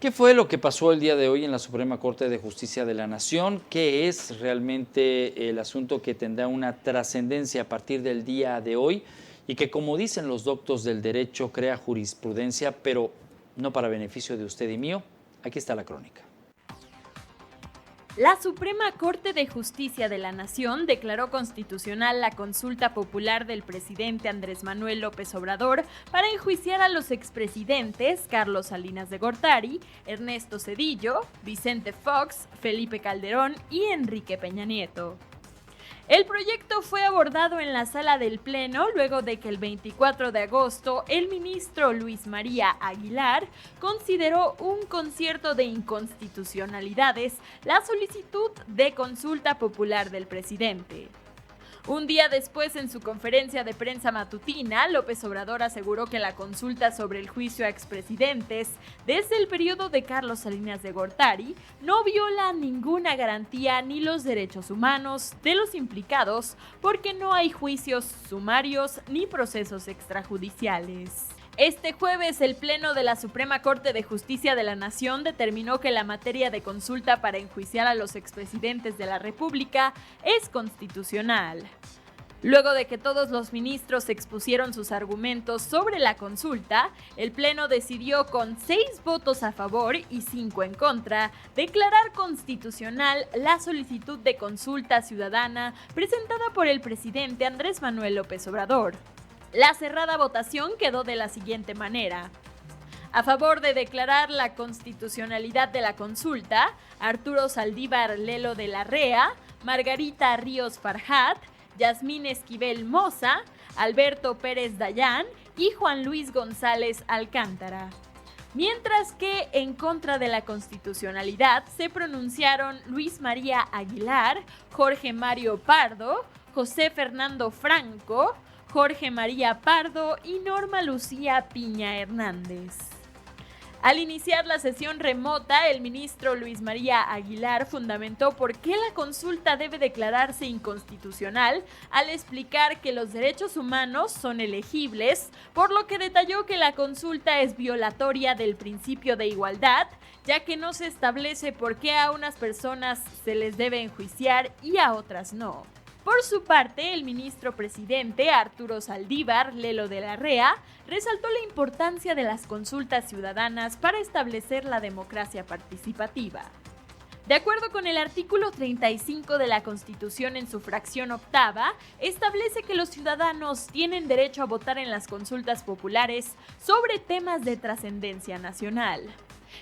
¿Qué fue lo que pasó el día de hoy en la Suprema Corte de Justicia de la Nación? ¿Qué es realmente el asunto que tendrá una trascendencia a partir del día de hoy y que, como dicen los doctos del derecho, crea jurisprudencia, pero no para beneficio de usted y mío? Aquí está la crónica. La Suprema Corte de Justicia de la Nación declaró constitucional la consulta popular del presidente Andrés Manuel López Obrador para enjuiciar a los expresidentes Carlos Salinas de Gortari, Ernesto Zedillo, Vicente Fox, Felipe Calderón y Enrique Peña Nieto. El proyecto fue abordado en la sala del Pleno luego de que el 24 de agosto el ministro Luis María Aguilar consideró un concierto de inconstitucionalidades la solicitud de consulta popular del presidente. Un día después, en su conferencia de prensa matutina, López Obrador aseguró que la consulta sobre el juicio a expresidentes desde el periodo de Carlos Salinas de Gortari no viola ninguna garantía ni los derechos humanos de los implicados porque no hay juicios sumarios ni procesos extrajudiciales. Este jueves, el Pleno de la Suprema Corte de Justicia de la Nación determinó que la materia de consulta para enjuiciar a los expresidentes de la República es constitucional. Luego de que todos los ministros expusieron sus argumentos sobre la consulta, el Pleno decidió con 6 votos a favor y 5 en contra declarar constitucional la solicitud de consulta ciudadana presentada por el presidente Andrés Manuel López Obrador. La cerrada votación quedó de la siguiente manera. A favor de declarar la constitucionalidad de la consulta, Arturo Saldívar Lelo de la Rea, Margarita Ríos Farjat, Yasmín Esquivel Moza, Alberto Pérez Dayán y Juan Luis González Alcántara. Mientras que en contra de la constitucionalidad se pronunciaron Luis María Aguilar, Jorge Mario Pardo, José Fernando Franco, Jorge María Pardo y Norma Lucía Piña Hernández. Al iniciar la sesión remota, el ministro Luis María Aguilar fundamentó por qué la consulta debe declararse inconstitucional al explicar que los derechos humanos son elegibles, por lo que detalló que la consulta es violatoria del principio de igualdad, ya que no se establece por qué a unas personas se les debe enjuiciar y a otras no. Por su parte, el ministro presidente Arturo Saldívar Lelo de la Rea resaltó la importancia de las consultas ciudadanas para establecer la democracia participativa. De acuerdo con el artículo 35 de la Constitución en su fracción octava, establece que los ciudadanos tienen derecho a votar en las consultas populares sobre temas de trascendencia nacional.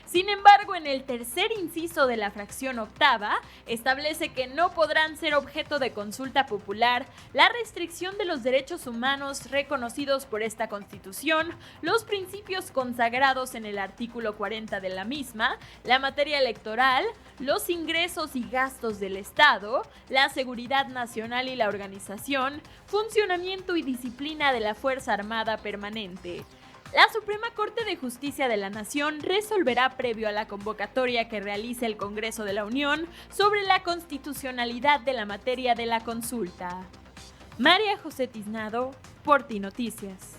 Sin embargo, en el tercer inciso de la fracción octava, establece que no podrán ser objeto de consulta popular la restricción de los derechos humanos reconocidos por esta Constitución, los principios consagrados en el artículo 40 de la misma, la materia electoral, los ingresos y gastos del Estado, la seguridad nacional y la organización, funcionamiento y disciplina de la Fuerza Armada Permanente. La Suprema Corte de Justicia de la Nación resolverá previo a la convocatoria que realice el Congreso de la Unión sobre la constitucionalidad de la materia de la consulta. María José Tiznado, por Ti Noticias.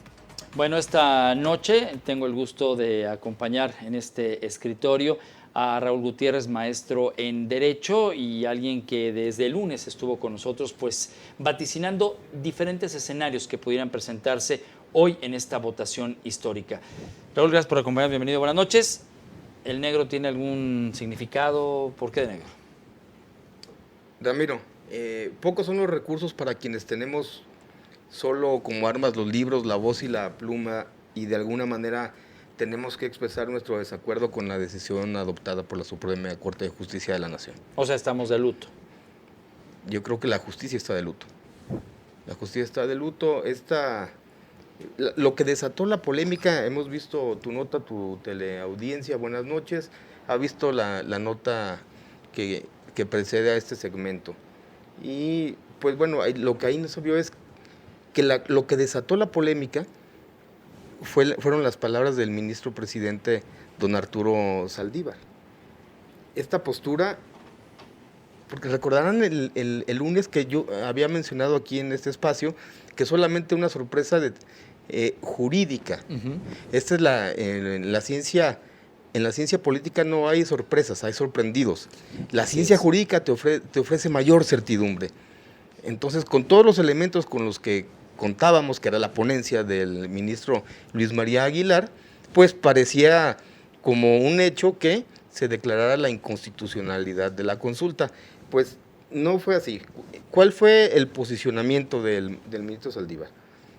Bueno, esta noche tengo el gusto de acompañar en este escritorio a Raúl Gutiérrez, maestro en Derecho y alguien que desde el lunes estuvo con nosotros, pues vaticinando diferentes escenarios que pudieran presentarse hoy en esta votación histórica. Raúl, gracias por acompañarnos, bienvenido, buenas noches. ¿El negro tiene algún significado? ¿Por qué de negro? Ramiro, pocos son los recursos para quienes tenemos solo como armas los libros, la voz y la pluma, y de alguna manera tenemos que expresar nuestro desacuerdo con la decisión adoptada por la Suprema Corte de Justicia de la Nación. O sea, estamos de luto. Yo creo que la justicia está de luto. La justicia está de luto. Lo que desató la polémica, hemos visto tu nota, tu teleaudiencia, buenas noches, ha visto la nota que precede a este segmento. Y pues bueno, lo que ahí no se vio es que lo que desató la polémica fueron las palabras del ministro presidente don Arturo Saldívar. Esta postura, porque recordarán el lunes que yo había mencionado aquí en este espacio, que solamente una sorpresa jurídica. Uh-huh. Esta es la ciencia En la ciencia política no hay sorpresas, hay sorprendidos. La ciencia jurídica te ofrece mayor certidumbre. Entonces, con todos los elementos con los que contábamos, que era la ponencia del ministro Luis María Aguilar, pues parecía como un hecho que se declarara la inconstitucionalidad de la consulta. Pues no fue así. ¿Cuál fue el posicionamiento del ministro Saldívar?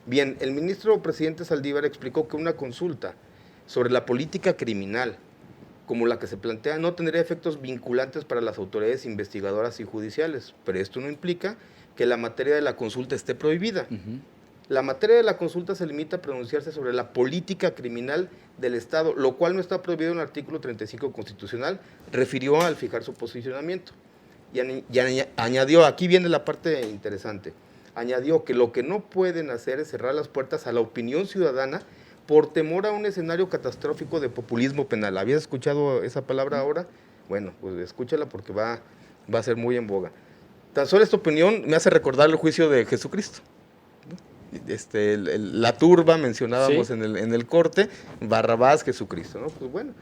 Bien, el ministro presidente Saldívar explicó que una consulta sobre la política criminal, como la que se plantea, no tendría efectos vinculantes para las autoridades investigadoras y judiciales, pero esto no implica que la materia de la consulta esté prohibida. La materia de la consulta se limita a pronunciarse sobre la política criminal del Estado, lo cual no está prohibido en el artículo 35 constitucional, refirió al fijar su posicionamiento. Y añadió, aquí viene la parte interesante, añadió que lo que no pueden hacer es cerrar las puertas a la opinión ciudadana por temor a un escenario catastrófico de populismo penal. ¿Habías escuchado esa palabra ahora? Bueno, pues escúchala porque va a ser muy en boga. Tan solo esta opinión me hace recordar el juicio de Jesucristo. La turba mencionábamos ¿sí? en el corte, Barrabás, Jesucristo, ¿no? Pues bueno.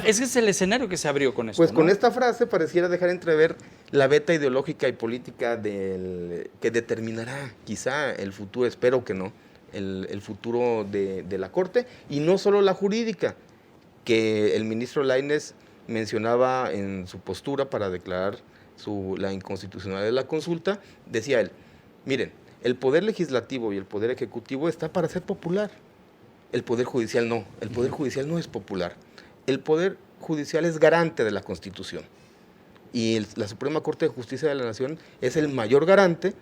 Ese es el escenario que se abrió con esto. Pues ¿no? Con esta frase pareciera dejar entrever la beta ideológica y política que determinará quizá el futuro, espero que no, el futuro de la Corte, y no solo la jurídica, que el ministro Lainez mencionaba en su postura para declarar la inconstitucionalidad de la consulta. Decía él, miren, el poder legislativo y el poder ejecutivo está para ser popular, el poder judicial no, el poder judicial no es popular. El Poder Judicial es garante de la Constitución y la Suprema Corte de Justicia de la Nación es el mayor garante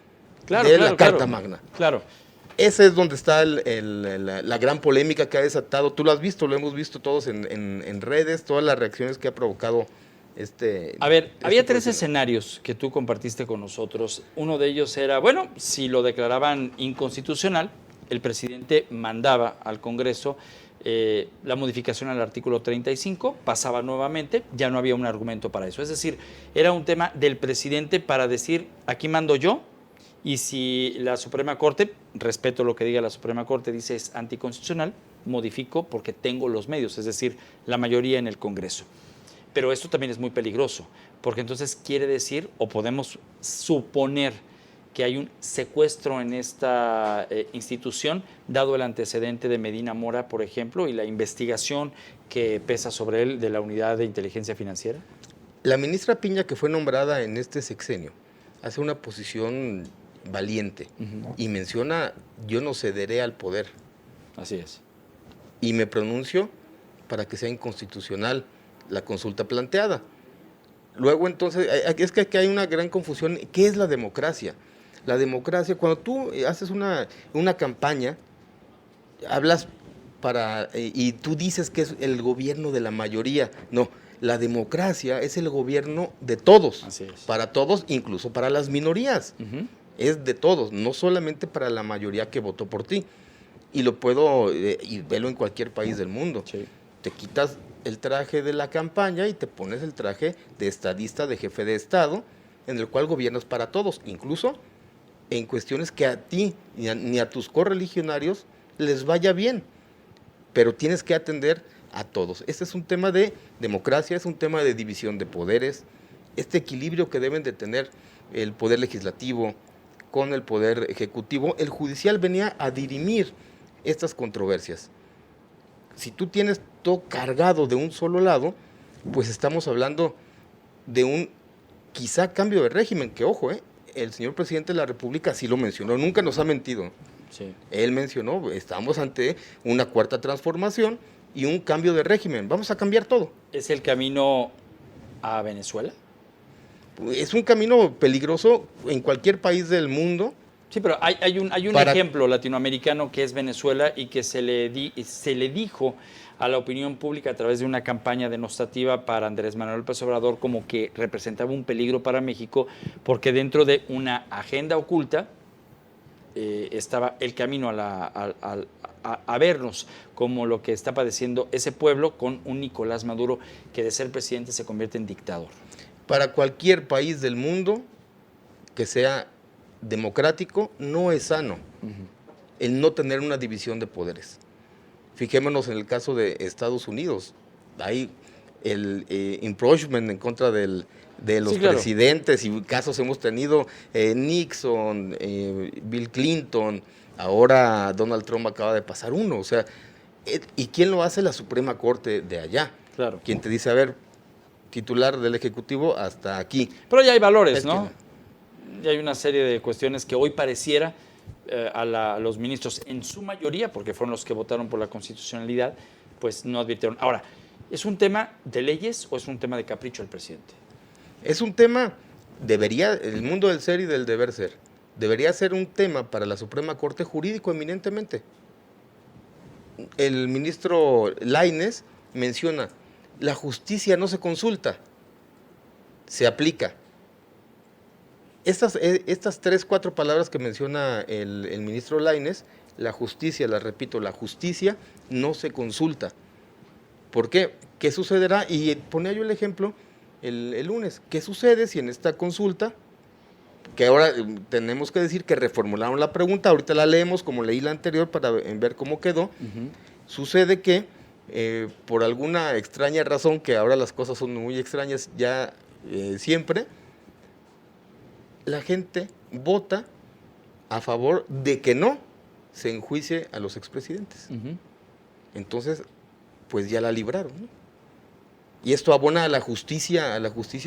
de la Carta Magna. Claro. Ese es donde está la gran polémica que ha desatado. Tú lo has visto, lo hemos visto todos en redes, todas las reacciones que ha provocado A ver, había tres escenarios que tú compartiste con nosotros. Uno de ellos era, bueno, si lo declaraban inconstitucional, el presidente mandaba al Congreso la modificación al artículo 35, pasaba nuevamente, ya no había un argumento para eso. Es decir, era un tema del presidente para decir, aquí mando yo, y si la Suprema Corte, respeto lo que diga la Suprema Corte, dice es anticonstitucional, modifico porque tengo los medios, es decir, la mayoría en el Congreso. Pero esto también es muy peligroso, porque entonces quiere decir, o podemos suponer, que hay un secuestro en esta institución, dado el antecedente de Medina Mora, por ejemplo, y la investigación que pesa sobre él de la Unidad de Inteligencia Financiera? La ministra Piña, que fue nombrada en este sexenio, hace una posición valiente y menciona, yo no cederé al poder. Así es. Y me pronuncio para que sea inconstitucional la consulta planteada. Luego entonces, es que aquí hay una gran confusión. ¿Qué es la democracia? La democracia, cuando tú haces una campaña, hablas y tú dices que es el gobierno de la mayoría. No, la democracia es el gobierno de todos. Así es. Para todos, incluso para las minorías. Es de todos, no solamente para la mayoría que votó por ti. Y lo puedo, y velo en cualquier país del mundo. Sí. Te quitas el traje de la campaña y te pones el traje de estadista, de jefe de Estado, en el cual gobiernas para todos, incluso en cuestiones que a ti ni a tus correligionarios les vaya bien, pero tienes que atender a todos. Este es un tema de democracia, es un tema de división de poderes, este equilibrio que deben de tener el poder legislativo con el poder ejecutivo. El judicial venía a dirimir estas controversias. Si tú tienes todo cargado de un solo lado, pues estamos hablando de un quizá cambio de régimen, que ojo, el señor presidente de la República sí lo mencionó, nunca nos ha mentido. Sí. Él mencionó, estamos ante una cuarta transformación y un cambio de régimen, vamos a cambiar todo. ¿Es el camino a Venezuela? Es un camino peligroso en cualquier país del mundo. Sí, pero hay un ejemplo latinoamericano que es Venezuela y que se le dijo a la opinión pública a través de una campaña denostativa para Andrés Manuel López Obrador como que representaba un peligro para México porque dentro de una agenda oculta estaba el camino a vernos como lo que está padeciendo ese pueblo con un Nicolás Maduro que de ser presidente se convierte en dictador. Para cualquier país del mundo que sea democrático, no es sano el no tener una división de poderes. Fijémonos en el caso de Estados Unidos. hay el impeachment en contra de los Sí, claro. presidentes, y casos hemos tenido, Nixon, Bill Clinton, ahora Donald Trump acaba de pasar uno, o sea, ¿y quién lo hace? La Suprema Corte de allá. Claro. Quien te dice, a ver, titular del Ejecutivo hasta aquí. Pero ya hay valores, Es ¿no? Ya hay una serie de cuestiones que hoy pareciera a los ministros, en su mayoría, porque fueron los que votaron por la constitucionalidad, pues no advirtieron. Ahora, ¿es un tema de leyes o es un tema de capricho del presidente? Es un tema, el mundo del ser y del deber ser, debería ser un tema para la Suprema Corte jurídico eminentemente. El ministro Lainez menciona, la justicia no se consulta, se aplica. Estas 3, 4 palabras que menciona el ministro Lainez, la justicia, la repito, la justicia no se consulta. ¿Por qué? ¿Qué sucederá? Y ponía yo el ejemplo el lunes. ¿Qué sucede si en esta consulta, que ahora tenemos que decir que reformularon la pregunta, ahorita la leemos como leí la anterior para ver cómo quedó, sucede que por alguna extraña razón, que ahora las cosas son muy extrañas ya siempre, la gente vota a favor de que no se enjuicie a los expresidentes. Entonces, pues ya la libraron, ¿no? ¿Y esto abona a la justicia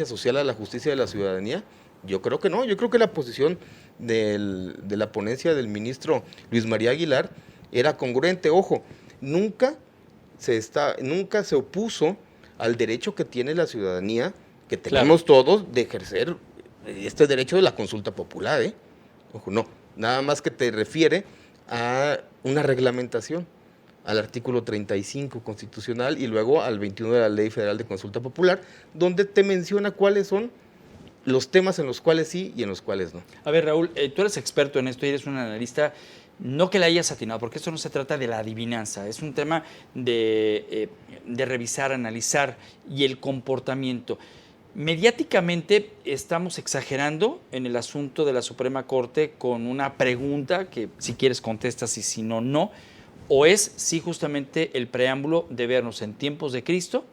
social, a la justicia de la ciudadanía? Yo creo que no. Yo creo que la posición de la ponencia del ministro Luis María Aguilar era congruente. Ojo, nunca se opuso al derecho que tiene la ciudadanía, que tenemos todos, de ejercer este derecho de la consulta popular, ¿eh? Ojo, no. Nada más que te refiere a una reglamentación, al artículo 35 constitucional y luego al 21 de la Ley Federal de Consulta Popular, donde te menciona cuáles son los temas en los cuales sí y en los cuales no. A ver, Raúl, tú eres experto en esto y eres un analista, no que la hayas atinado, porque esto no se trata de la adivinanza, es un tema de revisar, analizar y el comportamiento. Mediáticamente estamos exagerando en el asunto de la Suprema Corte con una pregunta que si quieres contestas y si no, no. ¿O es sí justamente el preámbulo de vernos en tiempos de Cristo,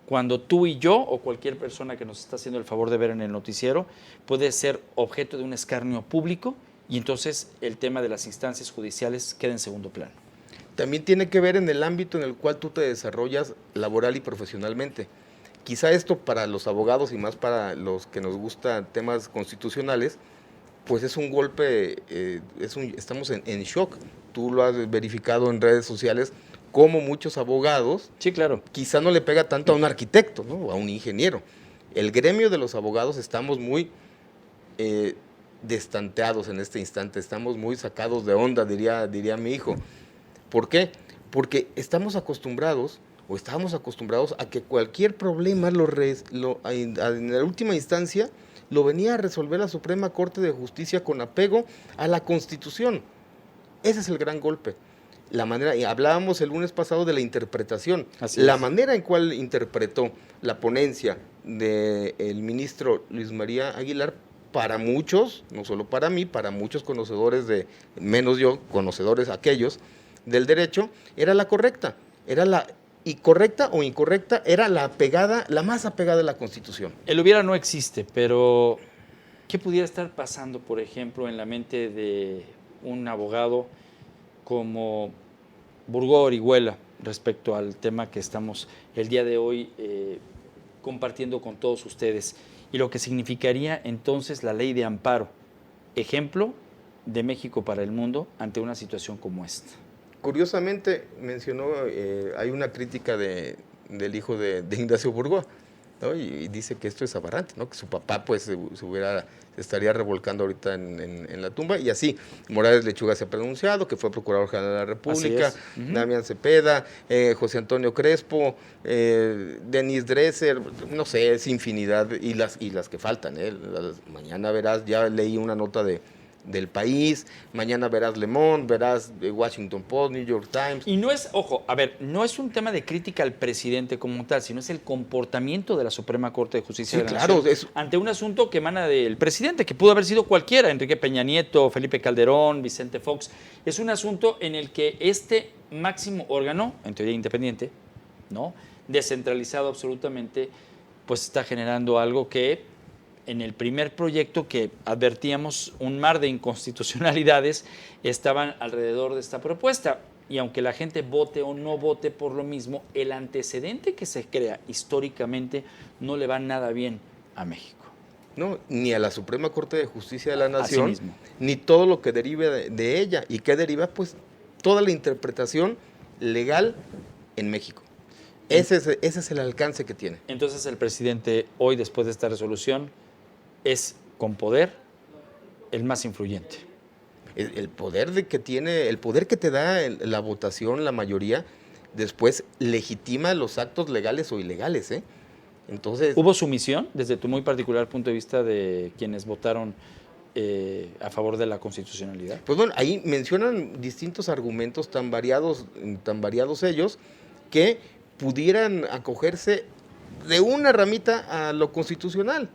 cuando tú y yo o cualquier persona que nos está haciendo el favor de ver en el noticiero puede ser objeto de un escarnio público y entonces el tema de las instancias judiciales queda en segundo plano? También tiene que ver en el ámbito en el cual tú te desarrollas laboral y profesionalmente. Quizá esto para los abogados y más para los que nos gustan temas constitucionales, pues es un golpe, estamos en shock. Tú lo has verificado en redes sociales, como muchos abogados, sí, claro, quizá no le pega tanto a un arquitecto, ¿no? O a un ingeniero. El gremio de los abogados estamos muy destanteados en este instante, estamos muy sacados de onda, diría mi hijo. ¿Por qué? Porque estábamos acostumbrados a que cualquier problema en la última instancia lo venía a resolver la Suprema Corte de Justicia con apego a la Constitución. Ese es el gran golpe. La manera, y hablábamos el lunes pasado de la interpretación. La manera en cual interpretó la ponencia del ministro Luis María Aguilar, para muchos, no solo para mí, para muchos conocedores menos yo, conocedores aquellos del derecho, era la correcta. Y correcta o incorrecta, era la más apegada a la Constitución. El hubiera no existe, pero ¿qué pudiera estar pasando, por ejemplo, en la mente de un abogado como Burgó Orihuela respecto al tema que estamos el día de hoy compartiendo con todos ustedes y lo que significaría entonces la ley de amparo, ejemplo de México para el mundo ante una situación como esta? Curiosamente mencionó, hay una crítica del hijo de Ignacio Burgó, ¿no? Y dice que esto es aberrante, ¿no? Que su papá pues se estaría revolcando ahorita en la tumba, y así Morales Lechuga se ha pronunciado, que fue Procurador General de la República, Damián Cepeda, José Antonio Crespo, Denis Dresser, no sé, es infinidad, y las que faltan, mañana verás, ya leí una nota del País, mañana verás Le Monde, verás Washington Post, New York Times. Y no es, ojo, a ver, no es un tema de crítica al presidente como tal, sino es el comportamiento de la Suprema Corte de Justicia de la Nación ante un asunto que emana del presidente, que pudo haber sido cualquiera, Enrique Peña Nieto, Felipe Calderón, Vicente Fox. Es un asunto en el que este máximo órgano, en teoría independiente, ¿no? Descentralizado absolutamente, pues está generando algo que en el primer proyecto que advertíamos un mar de inconstitucionalidades estaban alrededor de esta propuesta. Y aunque la gente vote o no vote por lo mismo, el antecedente que se crea históricamente no le va nada bien a México. No, ni a la Suprema Corte de Justicia de la Nación, Asimismo. ni todo lo que derive de ella. ¿Y qué deriva? Pues toda la interpretación legal en México. Ese es el alcance que tiene. Entonces el presidente hoy, después de esta resolución, es con poder el más influyente. El poder que tiene, el poder que te da la votación, la mayoría, después legitima los actos legales o ilegales, ¿eh? Entonces, ¿Hubo sumisión desde tu muy particular punto de vista de quienes votaron a favor de la constitucionalidad? pues bueno, ahí mencionan distintos argumentos tan variados ellos, que pudieran acogerse de una ramita a lo constitucional,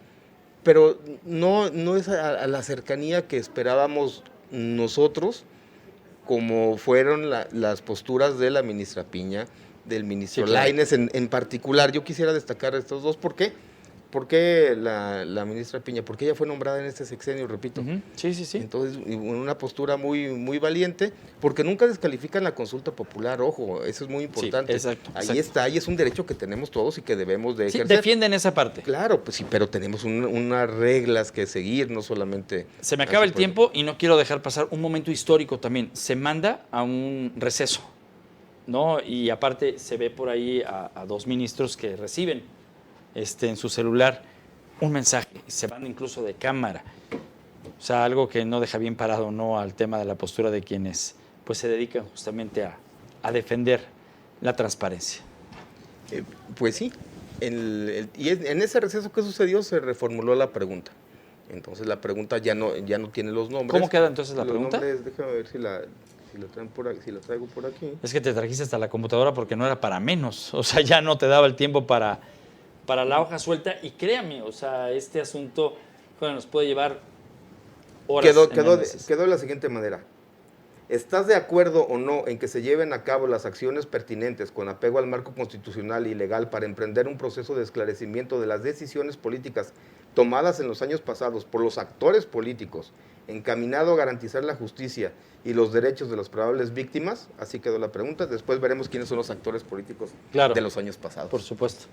pero no es a la cercanía que esperábamos nosotros, como fueron las posturas de la ministra Piña, del ministro Sí, claro. Lainez en particular. Yo quisiera destacar estos dos. ¿Por qué? ¿Por qué la ministra Piña? Porque ella fue nombrada en este sexenio, repito. Uh-huh. Sí, sí, sí. Entonces, en una postura muy valiente, porque nunca descalifican la consulta popular, ojo, eso es muy importante. Sí, exacto, Ahí exacto. está, y es un derecho que tenemos todos y que debemos de Sí, ejercer. defienden esa parte. Claro, pues sí, pero tenemos unas reglas que seguir, no solamente... Se me acaba el tiempo y no quiero dejar pasar un momento histórico también. Se manda a un receso, ¿no? Y aparte se ve por ahí a dos ministros que reciben en su celular un mensaje, se van incluso de cámara. O sea, algo que no deja bien parado, ¿no?, al tema de la postura de quienes pues se dedican justamente a defender la transparencia. Pues sí, y en ese receso que sucedió se reformuló la pregunta. Entonces la pregunta ya no tiene los nombres. ¿Cómo queda entonces la pregunta? Nombres, déjame ver si la traigo por aquí. Es que te trajiste hasta la computadora porque no era para menos. O sea, ya no te daba el tiempo para la hoja suelta. Y créame, o sea, este asunto nos puede llevar horas. Quedó de la siguiente manera. ¿Estás de acuerdo o no en que se lleven a cabo las acciones pertinentes con apego al marco constitucional y legal para emprender un proceso de esclarecimiento de las decisiones políticas tomadas en los años pasados por los actores políticos, encaminado a garantizar la justicia y los derechos de las probables víctimas? Así quedó la pregunta. Después veremos quiénes son los actores políticos de los años pasados. Por supuesto.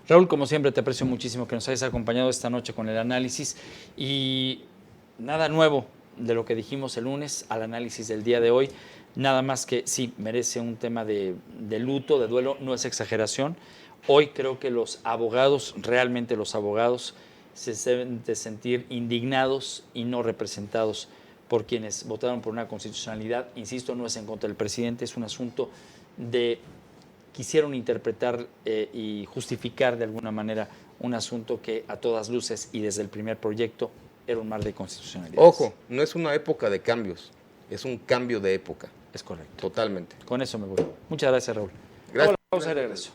Raúl, como siempre, te aprecio muchísimo que nos hayas acompañado esta noche con el análisis y nada nuevo de lo que dijimos el lunes al análisis del día de hoy. Nada más que sí, merece un tema de luto, de duelo, no es exageración. Hoy creo que los abogados, realmente los abogados, se deben de sentir indignados y no representados por quienes votaron por una constitucionalidad. Insisto, no es en contra del presidente, es un asunto de quisieron interpretar y justificar de alguna manera un asunto que a todas luces y desde el primer proyecto era un mar de constitucionalidad. Ojo, no es una época de cambios, es un cambio de época. Es correcto. Totalmente. Con eso me voy. Muchas gracias, Raúl. Gracias. Pausa y regreso.